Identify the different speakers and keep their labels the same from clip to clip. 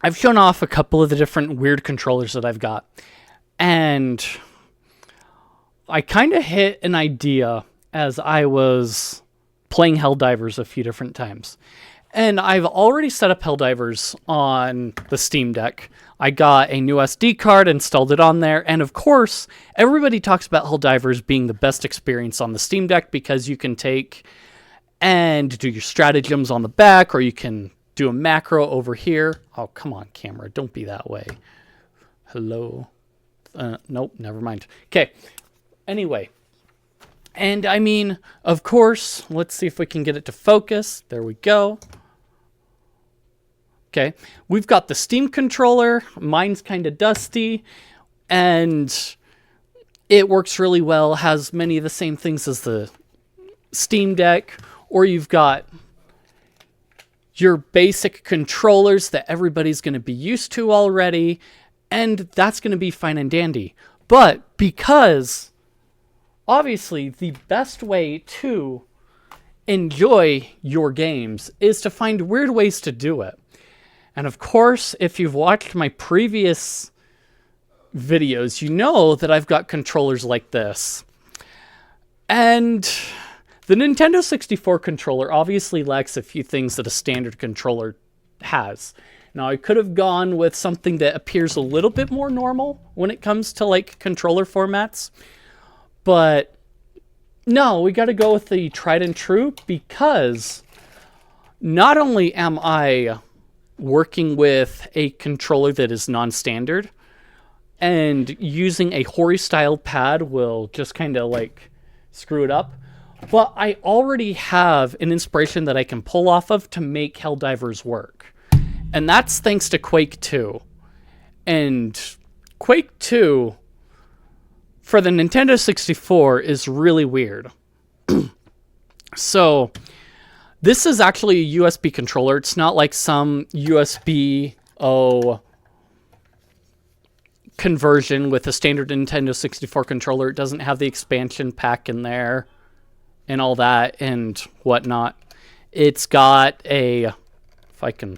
Speaker 1: I've shown off a couple of the different weird controllers that I've got. And I kind of hit an idea as I was playing Helldivers a few different times. And I've already set up Helldivers on the Steam Deck. I got a new SD card, installed it on there, and of course, everybody talks about Helldivers being the best experience on the Steam Deck because you can take and do your stratagems on the back, or you can do a macro over here. Oh, come on, camera, don't be that way. Hello? Nope, never mind. Okay, anyway. And I mean, of course, let's see if we can get it to focus. There we go. Okay, we've got the Steam controller. Mine's kind of dusty, and it works really well. Has many of the same things as the Steam Deck. Or you've got your basic controllers that everybody's going to be used to already, and that's going to be fine and dandy. But because obviously the best way to enjoy your games is to find weird ways to do it. And of course, if you've watched my previous videos, you know that I've got controllers like this. And the Nintendo 64 controller obviously lacks a few things that a standard controller has. Now, I could have gone with something that appears a little bit more normal when it comes to like controller formats. But no, we got to go with the tried and true, because not only am I working with a controller that is non-standard, and using a Hori style pad will just kind of like screw it up, but I already have an inspiration that I can pull off of to make Helldivers work. And that's thanks to Quake 2. And Quake 2 for the Nintendo 64 is really weird. So this is actually a USB controller. It's not like some USB conversion with a standard Nintendo 64 controller. It doesn't have the expansion pack in there and all that and whatnot. It's got a, if I can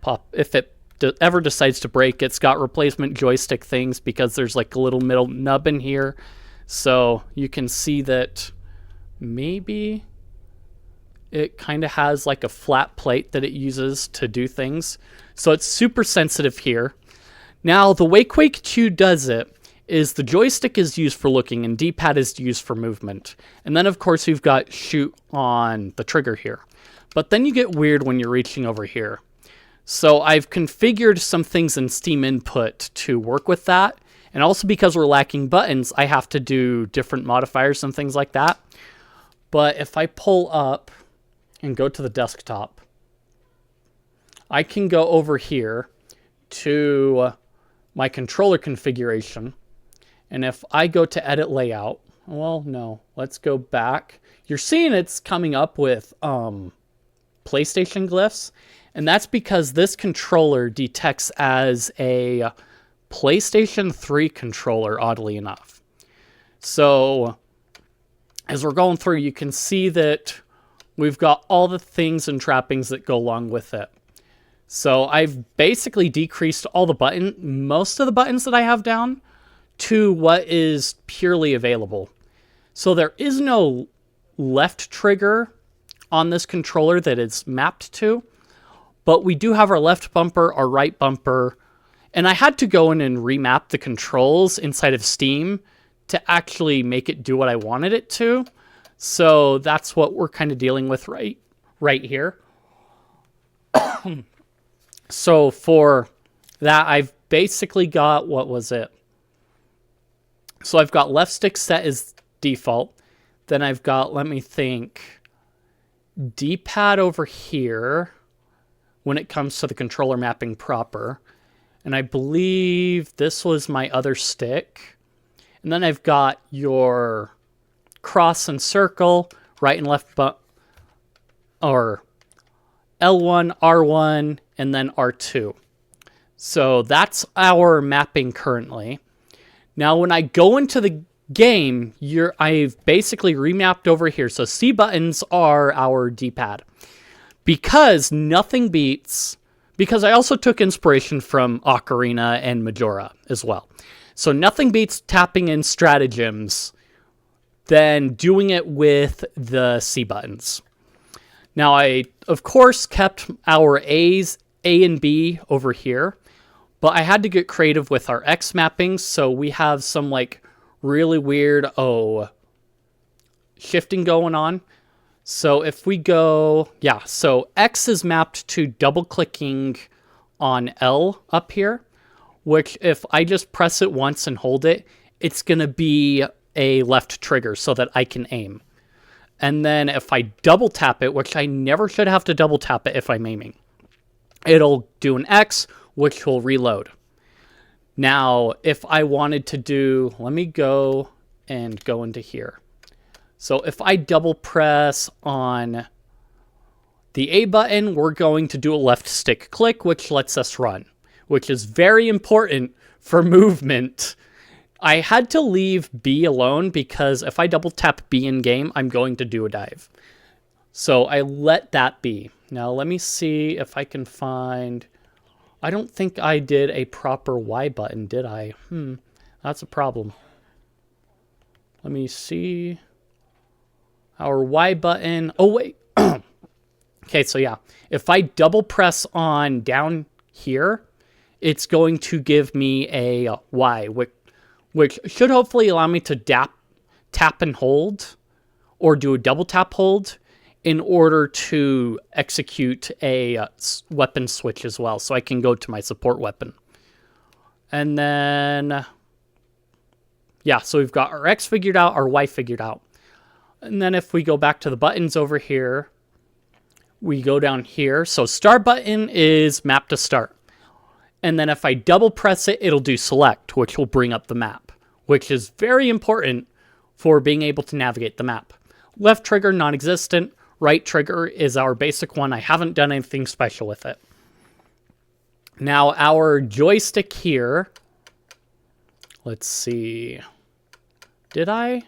Speaker 1: pop, if it ever decides to break, it's got replacement joystick things because there's like a little middle nub in here. So you can see that maybe it kind of has like a flat plate that it uses to do things. So it's super sensitive here. Now, the way Quake 2 does it is the joystick is used for looking and D-pad is used for movement. And then, of course, you've got shoot on the trigger here. But then you get weird when you're reaching over here. So I've configured some things in Steam Input to work with that. And also because we're lacking buttons, I have to do different modifiers and things like that. But if I pull up and go to the desktop, I can go over here to my controller configuration. And if I go to edit layout, well, no, let's go back. You're seeing it's coming up with PlayStation glyphs. And that's because this controller detects as a PlayStation 3 controller, oddly enough. So as we're going through, you can see that we've got all the things and trappings that go along with it. So I've basically decreased all the most of the buttons that I have down to what is purely available. So there is no left trigger on this controller that it's mapped to, but we do have our left bumper, our right bumper, and I had to go in and remap the controls inside of Steam to actually make it do what I wanted it to. So that's what we're kind of dealing with right here. So for that, I've basically got, what was it? So I've got left stick set as default. Then I've got, let me think, D-pad over here when it comes to the controller mapping proper. And I believe this was my other stick. And then I've got your cross and circle, right and left or L1, R1, and then R2. So that's our mapping currently. Now, when I go into the game, I've basically remapped over here. So C buttons are our D-pad. Because nothing beats because I also took inspiration from Ocarina and Majora as well. So nothing beats tapping in stratagems than doing it with the C buttons. Now, I, of course, kept our A's, A and B over here, but I had to get creative with our X mappings, so we have some, like, really weird, shifting going on. So if we go, yeah, so X is mapped to double-clicking on L up here, which if I just press it once and hold it, it's going to be a left trigger so that I can aim. And then if I double tap it, which I never should have to double tap it if I'm aiming, it'll do an X, which will reload. Now, if I wanted to do, let me go and go into here. So if I double press on the A button, we're going to do a left stick click, which lets us run, which is very important for movement. I had to leave B alone because if I double tap B in game, I'm going to do a dive. So I let that be. Now let me see if I can find... I don't think I did a proper Y button, did I? That's a problem. Let me see. Our Y button... Oh, wait. Okay, so yeah. If I double press on down here, it's going to give me a Y, which should hopefully allow me to tap and hold, or do a double tap hold, in order to execute a weapon switch as well, so I can go to my support weapon. And then, yeah, so we've got our X figured out, our Y figured out. And then if we go back to the buttons over here, we go down here. So start button is map to start. And then if I double press it, it'll do select, which will bring up the map, which is very important for being able to navigate the map. Left trigger, non-existent. Right trigger is our basic one. I haven't done anything special with it. Now our joystick here, let's see. Did I?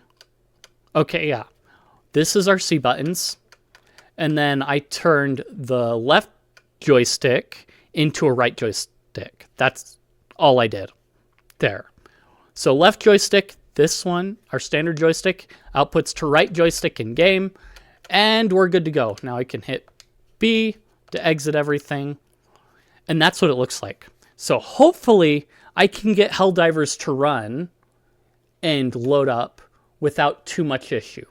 Speaker 1: Okay, yeah. This is our C buttons. And then I turned the left joystick into a right joystick. That's all I did. There. So left joystick, this one, our standard joystick, outputs to right joystick in game. And we're good to go. Now I can hit B to exit everything. And that's what it looks like. So hopefully I can get Helldivers to run and load up without too much issue.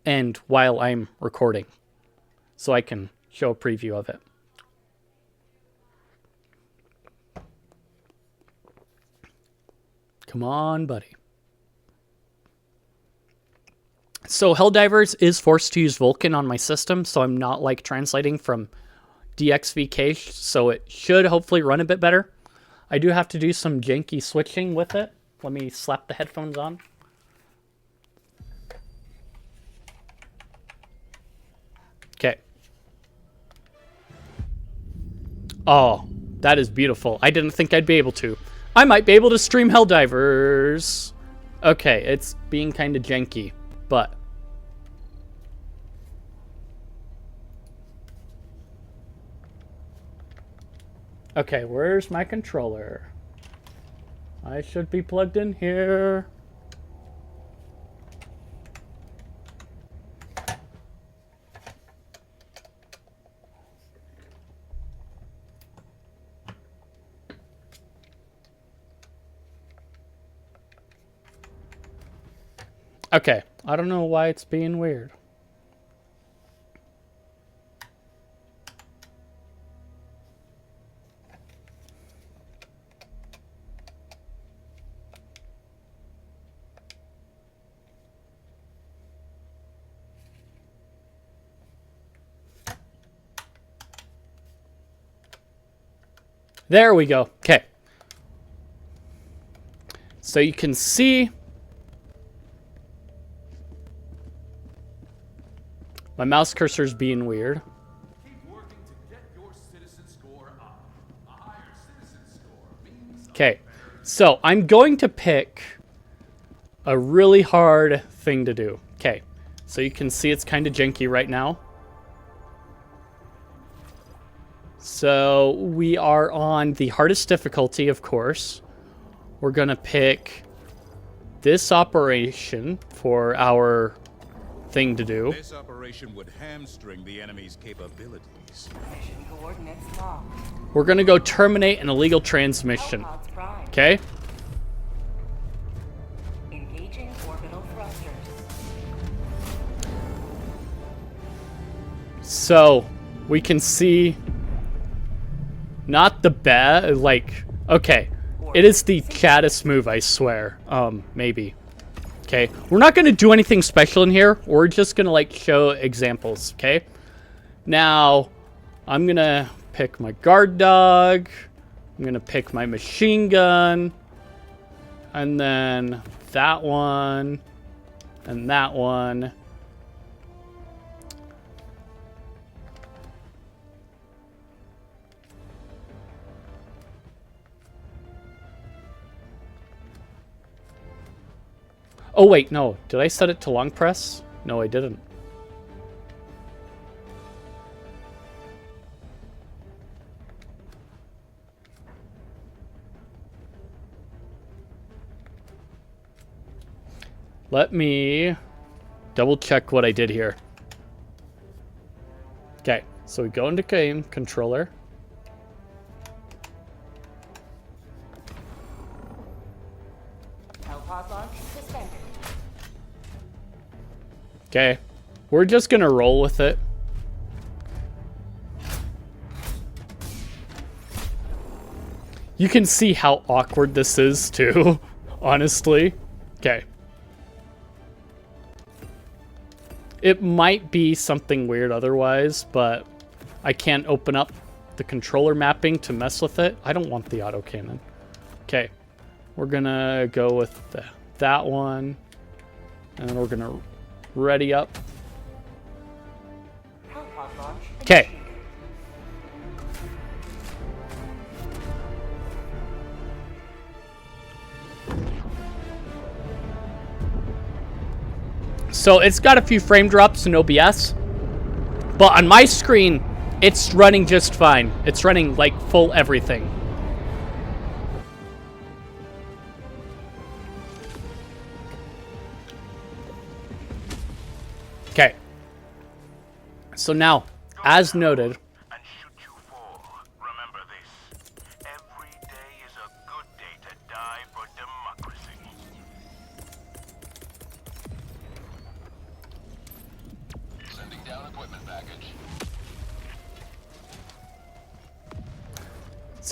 Speaker 1: And while I'm recording, so I can show a preview of it. Come on, buddy. So Helldivers is forced to use Vulkan on my system, so I'm not like translating from DXVK, so it should hopefully run a bit better. I do have to do some janky switching with it. Let me slap the headphones on. Okay. Oh, that is beautiful. I didn't think I'd be able to. I might be able to stream Helldivers. Okay, it's being kind of janky, but... Okay, where's my controller? I should be plugged in here. Okay, I don't know why it's being weird. There we go. Okay. So you can see my mouse cursor's being weird. Keep working to get your citizen score up. A higher citizen score means okay. So I'm going to pick a really hard thing to do. Okay. So you can see it's kind of janky right now. So we are on the hardest difficulty, of course. We're going to pick this operation for our thing to do.
Speaker 2: This operation would hamstring the enemy's capabilities.
Speaker 3: Mission coordinates locked.
Speaker 1: We're going to go terminate an illegal transmission.
Speaker 3: Hellpods prime.
Speaker 1: Okay?
Speaker 3: Engaging orbital thrusters.
Speaker 1: So, we can see not the bad, like, okay. It is the chattest move, I swear. Maybe. Okay, we're not going to do anything special in here. We're just going to, like, show examples, okay? Now, I'm going to pick my guard dog. I'm going to pick my machine gun. And then that one. And that one. Oh, wait, no. Did I set it to long press? No, I didn't. Let me double check what I did here. Okay, so we go into game controller.
Speaker 3: Hellpod launch suspended.
Speaker 1: Okay, we're just gonna roll with it. You can see how awkward this is too, honestly. Okay. It might be something weird otherwise, but I can't open up the controller mapping to mess with it. I don't want the autocannon. Okay, we're gonna go with that one, and then we're gonna ready up.
Speaker 3: Hellpod launch.
Speaker 1: Okay. So it's got a few frame drops in OBS, but on my screen, it's running just fine. It's running like full everything. Okay. So now, as noted,
Speaker 4: And should you fall, remember this. Every day is a good day to die for democracy. Sending down equipment package.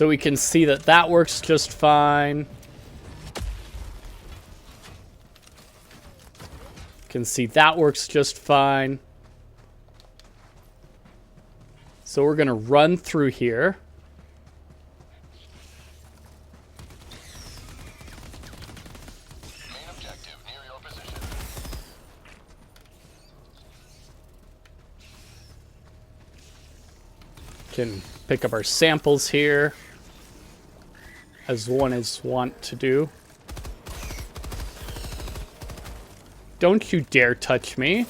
Speaker 1: so we can see that that works just fine. Can see that works just fine. So we're gonna run through here.
Speaker 4: Main objective near your position.
Speaker 1: Can pick up our samples here, as one is wont to do. Don't you dare touch me.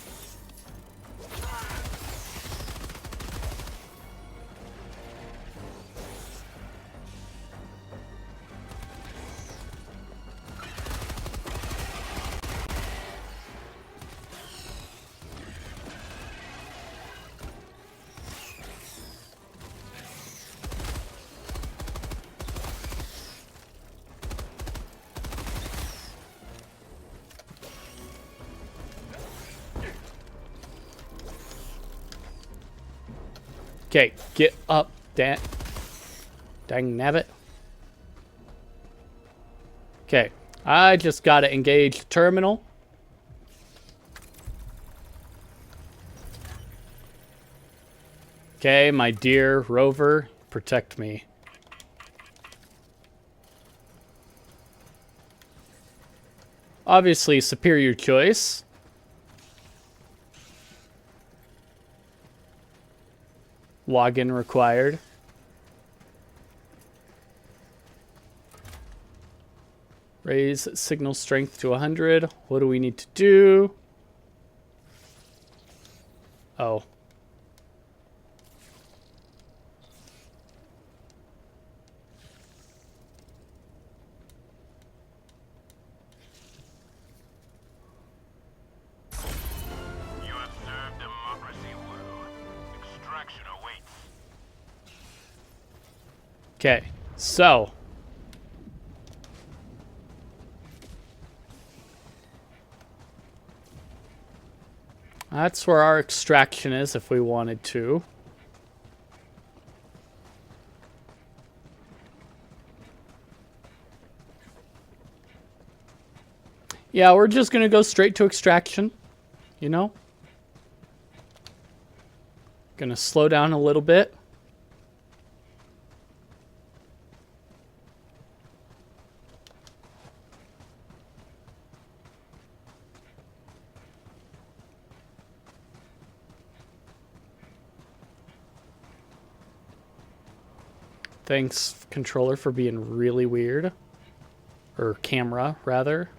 Speaker 1: Okay, get up, dang nabbit. Okay, I just gotta engage the terminal. Okay, my dear rover, protect me. Obviously, superior choice. Login required. Raise signal strength to 100. What do we need to do? Oh.
Speaker 4: You have served democracy well. Extraction awaits.
Speaker 1: Okay, so. That's where our extraction is if we wanted to. Yeah, we're just gonna go straight to extraction, you know? Gonna slow down a little bit. Thanks, controller, for being really weird. Or camera, rather.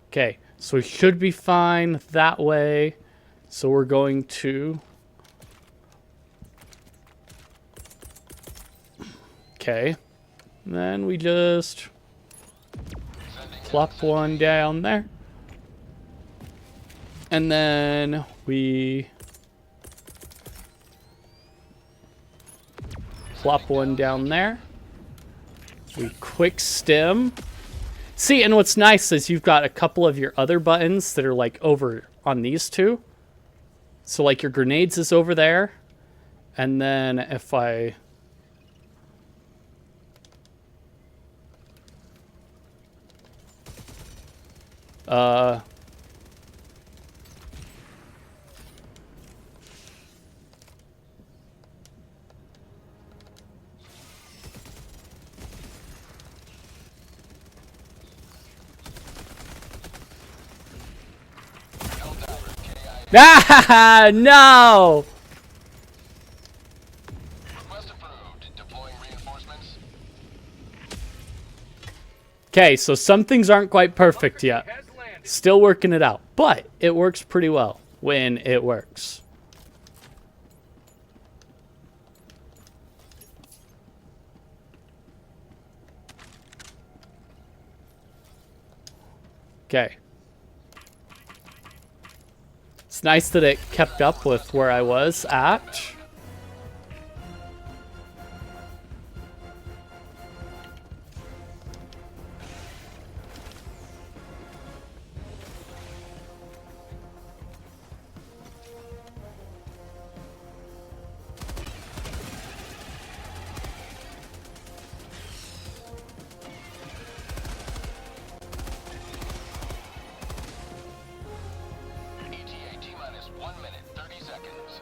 Speaker 1: Okay, so we should be fine that way. So we're going to... Okay. Then we just... plop one down there. And then we... plop one down there. We quick stem. See, and what's nice is you've got a couple of your other buttons that are like over on these two. So like your grenades is over there. And then if I... Ah, no!
Speaker 4: Request approved. Deploying reinforcements.
Speaker 1: Okay, so some things aren't quite perfect yet. Still working it out. But it works pretty well when it works. Okay. It's nice that it kept up with where I was at.
Speaker 4: ETA T-minus 1 minute, 30 seconds.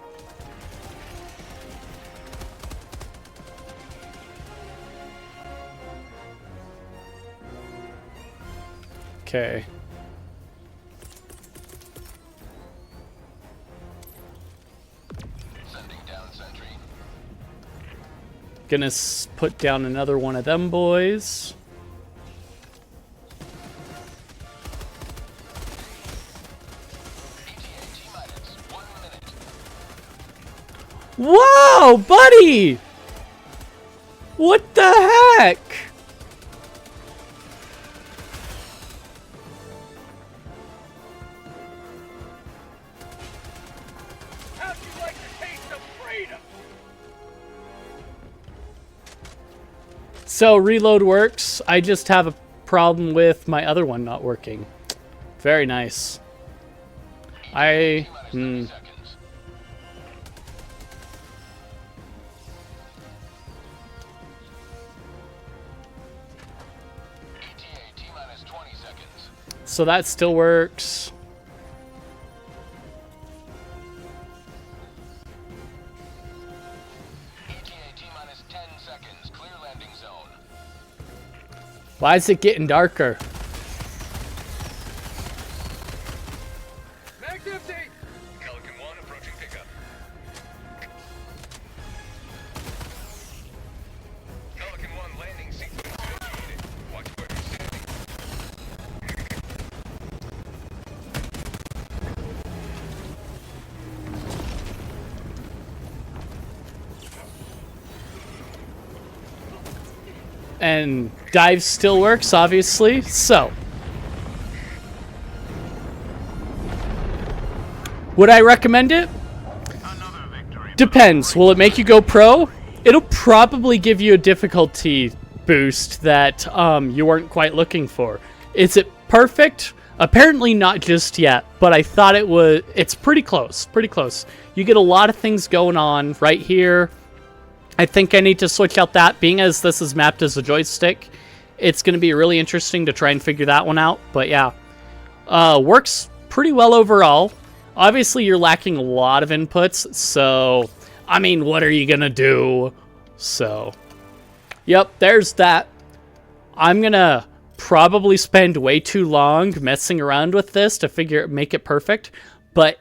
Speaker 1: Okay.
Speaker 4: Sending down sentry.
Speaker 1: Gonna put down another one of them boys.
Speaker 4: ETA T-minus 1 minute.
Speaker 1: Whoa, buddy! What the heck?
Speaker 4: How'd you like the taste of freedom?
Speaker 1: So reload works. I just have a problem with my other one not working. Very nice.
Speaker 4: T-minus 30 seconds. ETA T-minus 20 seconds.
Speaker 1: So that still works.
Speaker 4: ETA T-minus 10 seconds. Clear landing zone.
Speaker 1: Why is it getting darker?
Speaker 4: Mag's empty! Pelican 1 approaching pickup. Pelican 1 landing sequence initiated. Watch where you're standing.
Speaker 1: And dive still works, obviously. So, would I recommend it? Depends. Will it make you go pro? It'll probably give you a difficulty boost that you weren't quite looking for. Is it perfect? Apparently not just yet, but I thought it was. It's pretty close. Pretty close. You get a lot of things going on right here. I think I need to switch out that. Being as this is mapped as a joystick, it's going to be really interesting to try and figure that one out. But yeah, works pretty well overall. Obviously, you're lacking a lot of inputs, so, I mean, what are you going to do? So, yep, there's that. I'm going to probably spend way too long messing around with this to make it perfect, but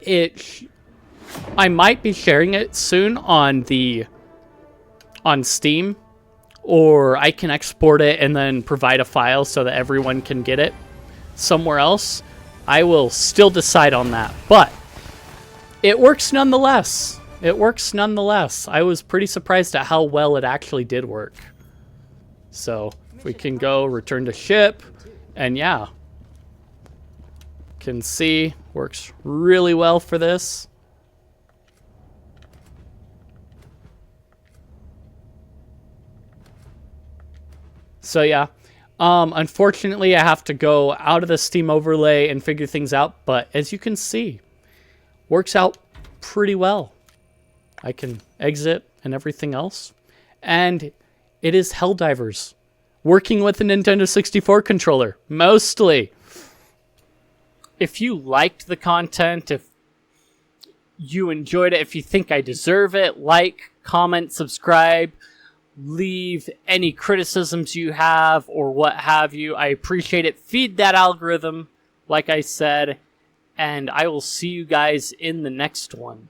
Speaker 1: I might be sharing it soon on Steam, or I can export it and then provide a file so that everyone can get it somewhere else. I will still decide on that, but it works nonetheless. It works nonetheless. I was pretty surprised at how well it actually did work. So, if we can go return to ship, and yeah, can see, works really well for this. So yeah, unfortunately I have to go out of the Steam overlay and figure things out, but as you can see, works out pretty well. I can exit and everything else, and it is Helldivers, working with a Nintendo 64 controller, mostly. If you liked the content, if you enjoyed it, if you think I deserve it, like, comment, subscribe, leave any criticisms you have or what have you. I appreciate it. Feed that algorithm, like I said, and I will see you guys in the next one.